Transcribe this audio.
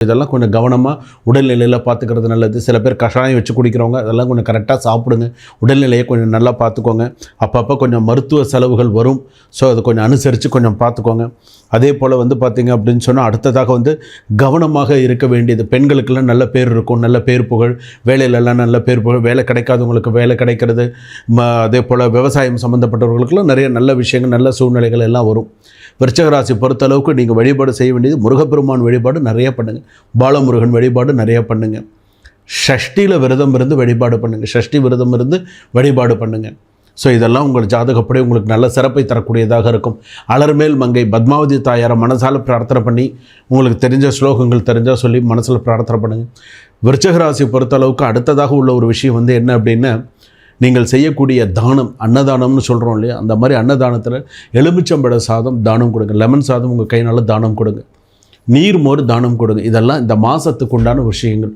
இதெல்லாம் கொஞ்சம் கவனமாக உடல்நிலையில் பார்த்துக்கிறது நல்லது. சில பேர் கஷாயம் வச்சு குடிக்கிறவங்க அதெல்லாம் கொஞ்சம் கரெக்டாக சாப்பிடுங்க. உடல்நிலையை கொஞ்சம் நல்லா பார்த்துக்கோங்க. அப்பப்போ கொஞ்சம் மருத்துவ செலவுகள் வரும். ஸோ அதை கொஞ்சம் அனுசரித்து கொஞ்சம் பார்த்துக்கோங்க. அதே போல் பார்த்திங்க அப்படின்னு சொன்னால் அடுத்ததாக கவனமாக இருக்க வேண்டியது. பெண்களுக்கெல்லாம் நல்ல பேர் இருக்கும், நல்ல பேர் புகழ், வேலையிலெல்லாம் நல்ல பேர் புகழ், வேலை கிடைக்காதவங்களுக்கு வேலை கிடைக்கிறது, அதே போல் விவசாயம் சம்மந்தப்பட்டவர்களுக்கெல்லாம் நிறைய நல்ல விஷயங்கள், நல்ல சூழ்நிலைகள் எல்லாம் வரும். விருச்சிக ராசி பொறுத்தளவுக்கு நீங்கள் வழிபாடு செய்ய வேண்டியது முருகப்பெருமான் வழிபாடு நிறைய பண்ணுங்கள். பாலமுருகன் வழிபாடு நிறைய பண்ணுங்கள். ஷஷ்டியில் விரதம் இருந்து வழிபாடு பண்ணுங்கள். ஷஷ்டி விரதம் இருந்து வழிபாடு பண்ணுங்கள். ஸோ இதெல்லாம் உங்கள் ஜாதகப்படி உங்களுக்கு நல்ல சிறப்பை தரக்கூடியதாக இருக்கும். அலர்மேல் மங்கை பத்மாவதி தாயாரை மனசால் பிரார்த்தனை பண்ணி, உங்களுக்கு தெரிஞ்ச ஸ்லோகங்கள் தெரிஞ்சால் சொல்லி மனசில் பிரார்த்தனை பண்ணுங்கள். விருச்சிக ராசி பொறுத்தளவுக்கு அடுத்ததாக உள்ள ஒரு விஷயம் என்ன அப்படின்னா, நீங்கள் செய்யக்கூடிய தானம், அன்னதானம்னு சொல்கிறோம் இல்லையா, அந்த மாதிரி அன்னதானத்தில் எலுமிச்சம்பழ சாதம் தானம் கொடுங்க. லெமன் சாதம் உங்கள் கையினால் தானம் கொடுங்க. நீர் மோர் தானம் கொடுங்க. இதெல்லாம் இந்த மாதத்துக்கு உண்டான விஷயங்கள்.